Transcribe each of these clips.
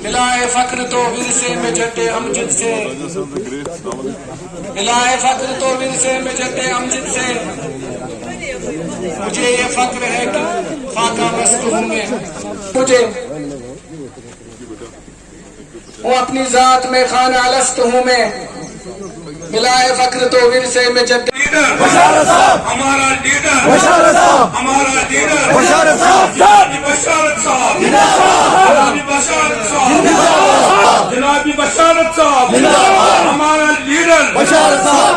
ملائے فخر تو ورثے میں جٹے امجد سے، ملائے فخر تو ورثے میں جٹے امجد سے، مجھے یہ فخر ہے کہ خاکہ مست ہوں میں، مجھے وہ اپنی ذات میں خانہ الست ہوں میں، ملائے فخر تو ورثے میں جٹے بشارت صاحب ہمارا لیڈر، بشارت صاحب ہمارا لیڈر، بشارت صاحب بشارت صاحب جناب بشارت صاحب جناب بشارت صاحب ہمارا لیڈر بشارت صاحب.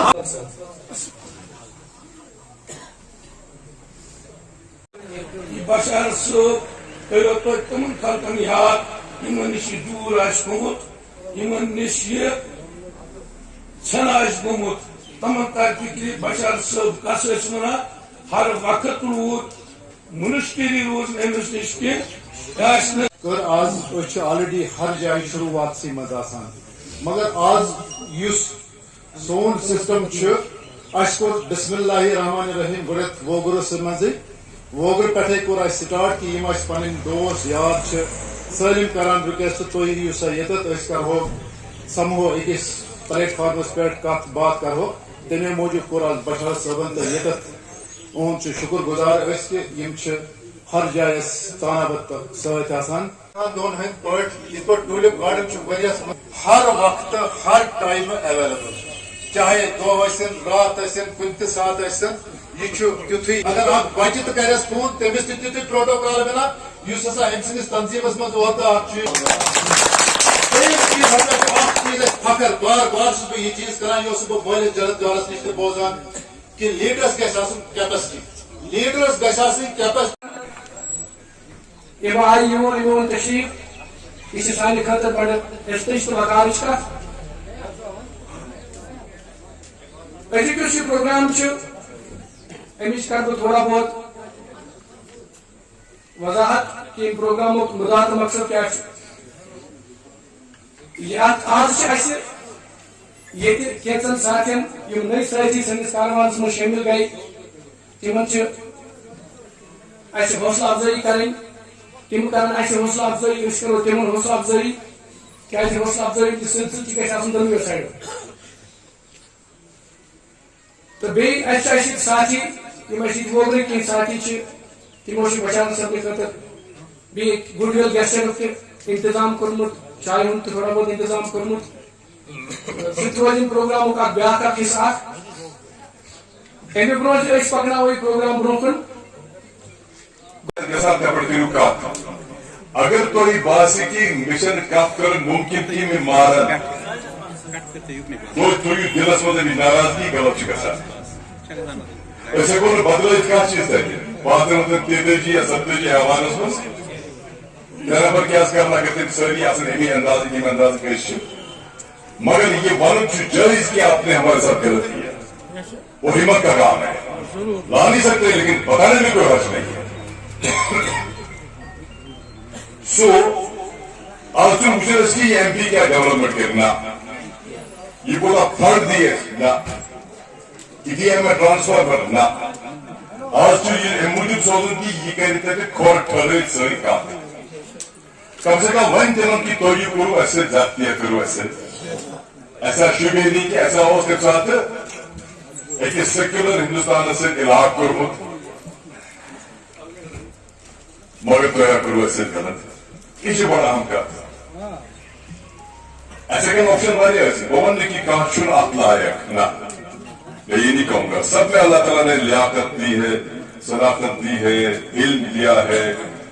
بشارت صاحب کرو تو تمن خلقن یاد یمن نش دور آس گومت، یمن نش یہ چھن آس گومت، تمن تر فکری بشارت صاحب کس ونان ہر وقت روز منشتری روز امس نش کی کر آز آلریڈی ہر جائے شروعات سی مز آسان، مگر آز یس سون سسٹم اس کو بسم اللہ الرحمن الرحیم گۄڈنیٚتھ ووگرس مزے ووگر پٹھے کور اس سٹارٹ کہ یم اس پنن دوست یاد سالم کران رکویسٹ تھی یو سا یتت اس کرو سمہو اکس پلیٹ فارمس پہ کت بات کرو تمے موجود کور آز بشارت صٲبن تو یتت اہد شکر گزار اس کہ یم ہر جائے تانابت ست آسان دون ہند پٹ یہ پہ ٹولپ گارڈن ہر وقت ہر ٹائم اویلیبل، چاہے دہ ٲسِن رات ٲسِن کُنہِ تہِ ساتہٕ ٲسِن یہ تیُتھُے اگر اکھ بچہ تہِ کرٮ۪س فون تٔمِس تہِ تیُتھُے پروٹوکال مِلان یُس ہسا أمۍ سٕنٛدِس تنظیٖمس منٛز اوترٕ اکھ چیٖز ہسا چھُ اکھ چیٖز اَسہِ فخر بار بار چھُس بہٕ یہِ چیٖز کران یہِ اوسُس بہٕ وٲلِد جلد جالس نِش تہِ بوزان کہ لیڈرس گژھِ آسُن کیپیسٹی، لیڈرس گژھِ آسٕنۍ کیپیسٹی. یم آئی یون تشریف یہ سانہ خاطر بڑے احتش تو وقارچ کت ازیک یہ پروگرام امچ کر بہ تھوڑا بہت وضاحت کہ پروگرام مدعا تو مقصد کیا آج کیچن ساتھین یم نئی ساتھی سنس کاروان من شامل گئی تمن حوصلہ افزائی کریں، تم کران حوصلہ افزائی اس کرو تم حوصلہ افزائی کیا حوصلہ افزائی سلسلہ گھر دونوں سائڈو تو بیس ساتھی ووگر کھین ساتھی تمو بشارت صاحب خاطر بیٚیہِ گُڈ وِل گیسٹن تہِ انتظام کوٚرمُت، چائے ہُنٛد تہِ تھوڑا بہت انتظام کوٚرمُت، سُہ تہِ روزِ پروگرامُک اکھ بیٛاکھ اکھ حصہٕ اکھ. امہِ برونٛہہ تہِ أسۍ پکناوو یہِ پروگرام برونٛہہ کُن. اگر تھی باسے کہ مشن کت کر ممکن تھی میں مارن تو دلس مز ناراضگی غلط گھان ہوں بدل کھانا چیز تک 35 یا 37 حوالس مز نفر کیا کرنا اگر تم ساری امی انداز کش مگر یہ ون جائز کہ آپ نے ہمارے ساتھ غلط کیا، وہ ہمت کا کام ہے، لا نہیں سکتے لیکن بتانے میں کوئی حرج نہیں ہے. سو آج تم مجھے کی ایم پی کیا ڈیولپمنٹ کرنا یہ کوئی فنڈ دیے نہ میں ٹرانسفارمر نہ آج یہ موجود سوزن کہ یہ کرے کھور ٹھہر ساری کام کم سے کم ون تم کہ تھی کرو ایسے زیادتیاں کرو ایسا شبہ نہیں کہ ایسا ہو تم سات ایک سیکولر ہندوستان سے علاق کورمت مگر تیار کرو ایسے غلط یہ بڑا اہم کت ایسے کن آپشن واریاہ بہ ون کہ کھانا ات لائق نہ میں یہ نہیں کہوں گا، سب میں اللہ تعالیٰ نے لیاقت دی ہے، صداقت دی ہے، علم دیا ہے،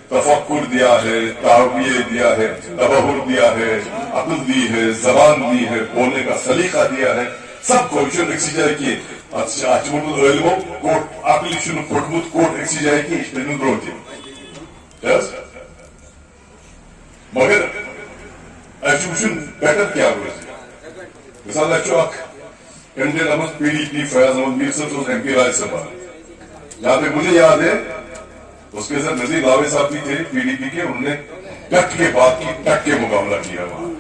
تفکر دیا ہے، تعبیر دیا ہے، تبہر دیا ہے، عقل دی ہے، زبان دی ہے، بولنے کا سلیقہ دیا ہے، سب کو اکسی جائے کہ علمو کوٹ عقل پھٹمت کوٹ اکسی جائے کہ برو دن مگر وچن بیٹر کیا روز مثال کینڈیڈیٹ آمد PDP فیاض احمد میر صاحب ایم پی راجیہ سبھا، جہاں تک مجھے یاد ہے اس کے ساتھ نذیر لاوے صاحب بھی تھے PDP کے، انہوں نے ڈٹ کے بات کی، ڈٹ کے مقابلہ کیا وہاں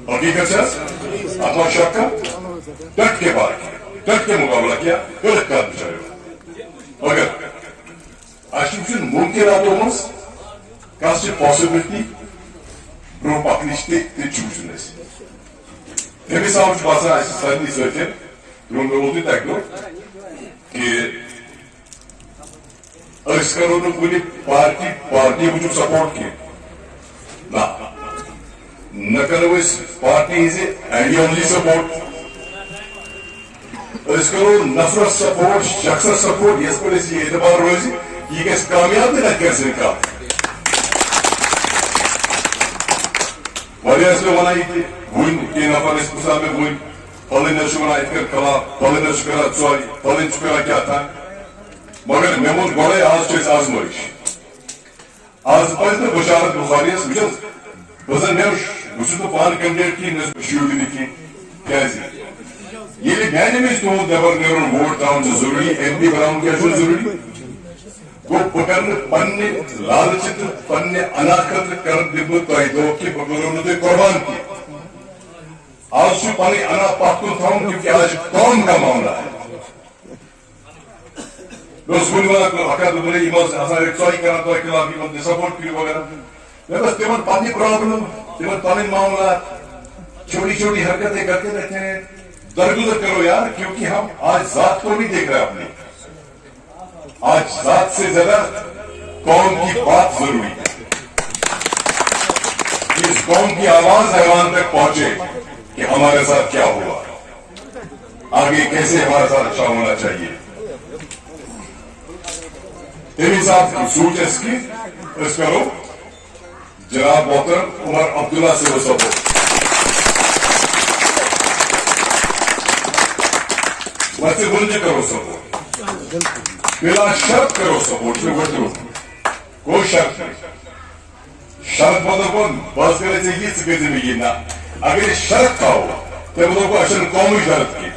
حقیقت سے آتما شاہ کا ڈٹ کے بات کی. डट के मुकाबला किया, गलत कदम चले मगर आशिफुन मुमकिनातो मस कास्ट पॉसिबिलिटी ब्रो पकनिश्ते ते चूजनेस temiz avuç bazen asistlerini izlerken durumda olduğu takdir ki Özkan'ın bunu parti buçuk support ki ne kadar partimizi ideoloji support Özkan'ın nefret support, şahsa support yes polisi itibar rozi ये किस कामयाब न कैसे का warriors में बनाई थी वुन के नफर इस पुसा में वुन पलिन शुक्रा इधर कला पलिन शुक्रा चोई पलिन शुक्रा क्या था मगर मेमोन गोले आज चीज आजमाइश आज पहले तो बशारत बुखारियस मुझे बजन में मुझे तो पान कैंडिडेट की नस्बत की कैसे ये लेकिन में तो दबर नेरों वोट डाउन जरूरी एमपी बनाऊं क्या जरूरी वो पकड़ने पन्ने लालचित पन्ने अनाकत कर दिब्बत तो कि बगलों ने कुर्बान की आज से पानी अना पाकुल था क्योंकि आज कौन का मामला है दोस्त बोल वाला को हका तो बोले इमोस आसार एक सॉरी करना तो एक लाभ इमोस सपोर्ट की वगैरह मैं बस तेमन पानी प्रॉब्लम तेमन पानी मामला छोटी छोटी हरकतें करते रहते हैं दरगुजर करो यार क्योंकि हम आज जात को नहीं देख रहे अपने आज जात से ज्यादा कौम की बात जरूरी है इस कौम की आवाज ऐवान तक पहुंचे कि हमारे साथ क्या हुआ आगे कैसे हमारे साथ अच्छा होना चाहिए तेरी साहब की सूच इसकी इस करो जनाब मोहतरम उमर अब्दुल्ला से वो सब वैसे बुलंद करो सपोर्ट बिला शर्त करो सपोर्ट में बढ़ दो कोई शर्त नहीं शर्त मतलब कौन बस करे चाहिए सके जिंदगी ना अगर शर्त का हो तो मतलब को असल कौमी शर्त की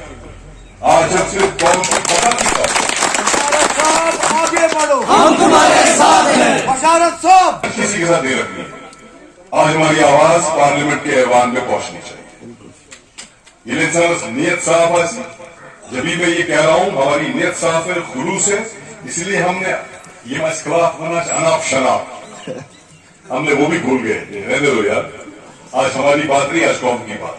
आज जब से कौम को पता नहीं था आगे बढ़ो हम तुम्हारे साथ हैं बशारत साहब किसी के साथ नहीं रखनी आज हमारी आवाज पार्लियामेंट के ऐवान में पहुंचनी चाहिए ये इंसान नियत साफ है जब भी मैं ये कह रहा हूं हमारी नियत साफ है खुलूस है इसलिए हमने ये मसखलाफ होना अनाप शनाप हमने वो भी भूल गए रहने दो यार आज हमारी बात नहीं आज कौम की बात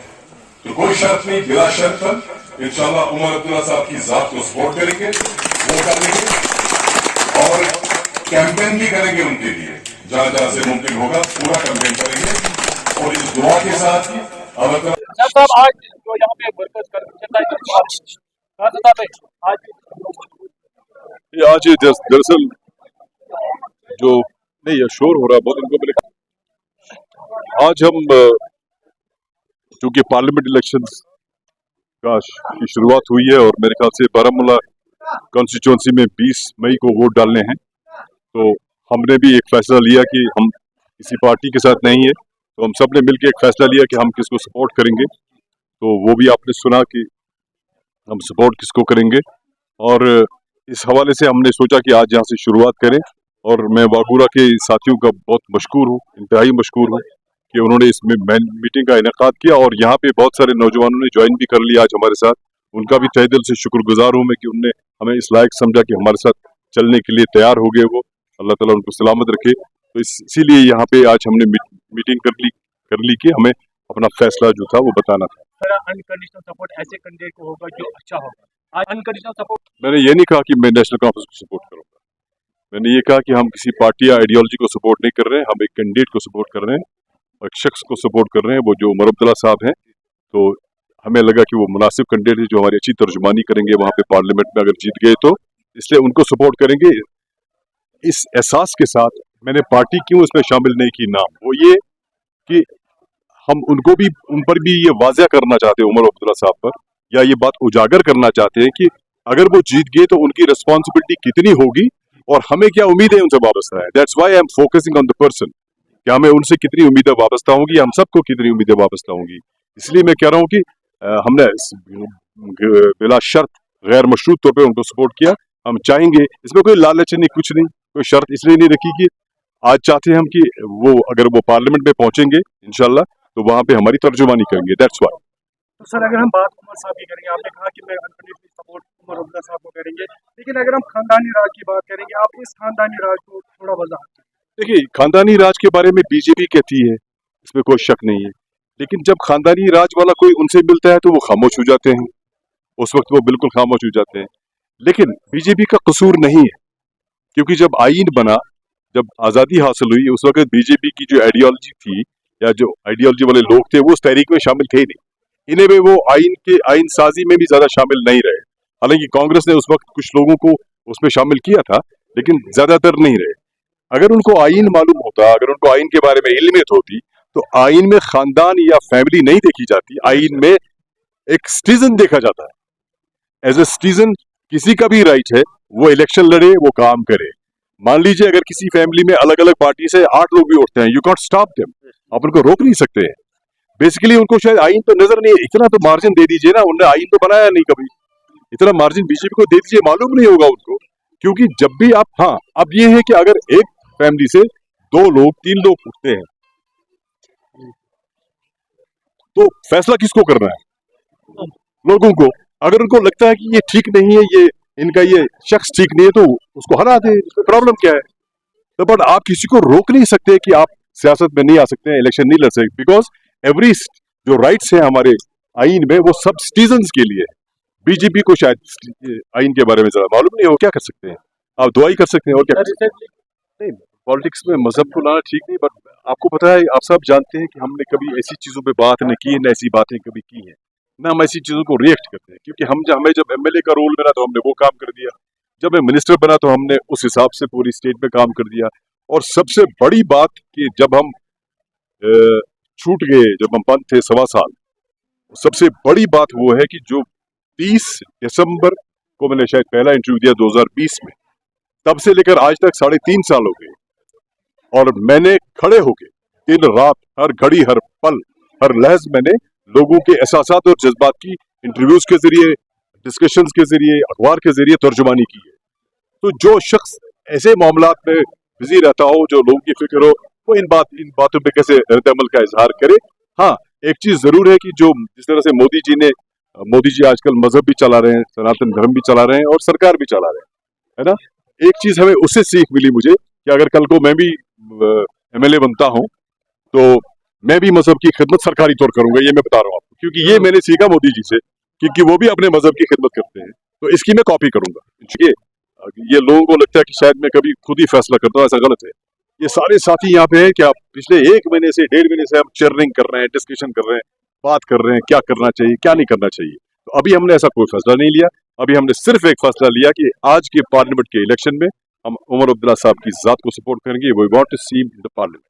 तो कोई शर्त नहीं बिला शर्त इंशाल्लाह उमर अब्दुल्ला साहब की जात को सपोर्ट करेंगे वो करेंगे और कैंपेन भी करेंगे उनके लिए जहां जहां से मुमकिन होगा पूरा कैंपेन करेंगे और इस दुआ के साथ ही अल्लाह साहब आज जो यहाँ पे वर्कर्स कर आज दरअसल जो नहीं ये शोर हो रहा है बहुत उनको मैंने आज हम चूंकि पार्लियामेंट इलेक्शंस की शुरुआत हुई है और मेरे ख्याल से बारामूला कॉन्स्टिट्यूंसी में 20 मई को वोट डालने हैं तो हमने भी एक फैसला लिया कि हम किसी पार्टी के साथ नहीं है तो हम सब ने मिलकर एक फैसला लिया कि हम किसको सपोर्ट करेंगे तो वो भी आपने सुना कि हम सपोर्ट किसको करेंगे और इस हवाले से हमने सोचा कि आज यहाँ से शुरुआत करें और मैं वागूरा के साथियों का बहुत मशकूर हूँ इंतहाई मशकूर हूँ कि उन्होंने इस मीटिंग का इनेकाद किया और यहाँ पे बहुत सारे नौजवानों ने ज्वाइन भी कर लिया आज हमारे साथ उनका भी तहे दिल से शुक्रगुजार हूँ मैं कि उनने हमें इस लायक समझा कि हमारे साथ चलने के लिए तैयार हो गए वो अल्लाह ताला उनको सलामत रखे तो इसीलिए यहाँ पे आज हमने मीटिंग कर ली कि हमें अपना फैसला जो था वो बताना था अनकंडीशनल सपोर्ट ऐसे कैंडिडेट को होगा जो अच्छा होगा आज अनकंडीशनल सपोर्ट मैंने ये नहीं कहा कि मैं नेशनल कॉन्फ्रेंस को सपोर्ट करूंगा मैंने ये कहा कि हम किसी पार्टी या आइडियोलॉजी को सपोर्ट नहीं कर रहे हैं हम एक कैंडिडेट को सपोर्ट कर रहे हैं और एक शख्स को सपोर्ट कर रहे हैं वो जो उमर अब्दुल्ला साहब हैं तो हमें लगा कि वो मुनासिब कैंडिडेट है जो हमारी अच्छी तर्जुमानी करेंगे वहाँ पे पार्लियामेंट में अगर जीत गए तो इसलिए उनको सपोर्ट करेंगे इस एहसास के साथ मैंने पार्टी क्यों इसमें शामिल नहीं की नाम वो ये कि हम उनको भी उन पर भी ये वाज़ह करना चाहते हैं उमर अब्दुल्ला साहब पर या ये बात उजागर करना चाहते हैं कि अगर वो जीत गए तो उनकी रिस्पॉन्सिबिलिटी कितनी होगी और हमें क्या उम्मीदें उनसे वाबस्ता है that's why I am focusing on the person कि हमें उनसे कितनी उम्मीदें वाबस्ता होंगी हम सबको कितनी उम्मीदें वाबस्ता होंगी इसलिए मैं कह रहा हूँ कि हमने बिला शर्त गैर मशरूत तौर पर उनको सपोर्ट किया हम चाहेंगे इसमें कोई लालच नहीं कुछ नहीं कोई शर्त इसलिए नहीं रखी कि आज चाहते हैं हम कि वो अगर वो पार्लियामेंट में पहुंचेंगे इंशाल्लाह तो वहां पे हमारी तर्जुमानी करेंगे दैट्स व्हाई तो सर अगर हम बात उमर साहब की करेंगे आपने कहा कि मैं अब्दुल्ला साहब को करेंगे, लेकिन अगर हम खानदानी राज की बात करेंगे, आप इस खानदानी राज को थोड़ा वजाहत करें। देखिए, खानदानी राज के बारे में बीजेपी कहती है, इसमें कोई शक नहीं है, लेकिन जब खानदानी राज वाला कोई उनसे मिलता है तो वो खामोश हो जाते हैं, उस वक्त वो बिल्कुल खामोश हो जाते हैं। लेकिन बीजेपी का कसूर नहीं है, क्योंकि जब आईन बना, जब आज़ादी हासिल हुई, उस वक्त बीजेपी की जो आइडियोलॉजी थी या जो आइडियोलॉजी वाले लोग थे वो उस तहरीक में शामिल थे ही नहीं। इन्हें में वो आइन साजी में भी ज्यादा शामिल नहीं रहे। हालांकि कांग्रेस ने उस वक्त कुछ लोगों को उसमें शामिल किया था, लेकिन ज्यादातर नहीं रहे। अगर उनको आइन मालूम होता, अगर उनको आइन के बारे में इल्मियत होती, तो आइन में खानदान या फैमिली नहीं देखी जाती, आइन में एक सिटीजन देखा जाता है। एज ए सिटीजन किसी का भी राइट है वो इलेक्शन लड़े, वो काम करे। मान लीजिए अगर किसी फैमिली में अलग अलग पार्टी से 8 लोग भी उठते हैं, यू कांट स्टॉप देम, आप उनको रोक नहीं सकते हैं। बेसिकली उनको शायद आइन तो नजर नहीं है, इतना तो मार्जिन दे दीजिए ना, उन्होंने आइन तो बनाया नहीं कभी, इतना मार्जिन बीजेपी को दे दीजिए, मालूम नहीं होगा उनको। क्योंकि जब भी आप, हाँ, अब ये है कि अगर एक फैमिली से 2 लोग 3 लोग उठते हैं तो फैसला किसको करना है? लोगों को। अगर उनको लगता है कि ये ठीक नहीं है, ये इनका ये शख्स ठीक नहीं है, तो उसको हरा दे, प्रॉब्लम क्या है? तो बट आप किसी को रोक नहीं सकते कि आप सियासत में नहीं आ सकते हैं, इलेक्शन नहीं लड़ सकते, बिकॉज एवरी जो राइट्स हैं हमारे आइन में वो सब सिटीजन्स के लिए है। बीजेपी को शायद आइन के बारे में ज्यादा मालूम नहीं हो, क्या कर सकते हैं? आप दुआई कर सकते हैं और क्या कर सकते हैं? नहीं, पॉलिटिक्स में मजहब को लाना ठीक नहीं, बट आपको पता है, आप सब जानते हैं कि हमने कभी ऐसी चीजों पे बात नहीं की है, न ऐसी बातें कभी की हैं, ना हम ऐसी चीजों को रिएक्ट करते हैं। क्योंकि हमें जब एमएलए का रोल मिला तो हमने वो काम कर दिया, जब मैं मिनिस्टर बना तो हमने उस हिसाब से पूरी स्टेट में काम कर दिया। और सबसे बड़ी बात कि जब हम छूट गए, जब हम बंद थे 1.25 साल, सबसे बड़ी बात वो है कि जो 30 दिसंबर को मैंने शायद पहला इंटरव्यू दिया 2020 में, तब से लेकर आज तक 3.5 साल हो गए, और मैंने खड़े होके दिन रात, हर घड़ी, हर पल, हर लहज मैंने लोगों के एहसासात और जज्बात की इंटरव्यूज के जरिए, डिस्कशंस के जरिए, अखबार के जरिए तर्जुमानी की है। तो जो शख्स ऐसे मामलात में बिजी रहता हो, जो लोगों की फिक्र हो, वो इन बातों पे कैसे रद्द-ए-अमल का इजहार करे। हाँ, एक चीज जरूर है कि जो जिस तरह से मोदी जी आजकल मजहब भी चला रहे हैं, सनातन धर्म भी चला रहे हैं और सरकार भी चला रहे हैं, है ना। एक चीज हमें उससे सीख मिली मुझे कि अगर कल को मैं भी एमएलए बनता हूं तो मैं भी मजहब की खिदमत सरकारी तौर करूंगा, ये मैं बता रहा हूँ आपको, क्योंकि ये मैंने सीखा मोदी जी से, क्योंकि वो भी अपने मजहब की खिदमत करते हैं, तो इसकी मैं कॉपी करूंगा। ये लोगों को लगता है कि शायद मैं कभी खुद ही फैसला करता हूँ, ऐसा गलत है। ये सारे साथी यहाँ पे हैं कि आप पिछले 1 महीने से 1.5 महीने से हम चेयरिंग कर रहे हैं, डिस्कशन कर रहे हैं, बात कर रहे हैं, क्या करना चाहिए, क्या नहीं करना चाहिए। तो अभी हमने ऐसा कोई फैसला नहीं लिया, अभी हमने सिर्फ एक फैसला लिया कि आज के पार्लियामेंट के इलेक्शन में हम उमर अब्दुल्ला साहब की जात को सपोर्ट करेंगे। We want to see in the parliament.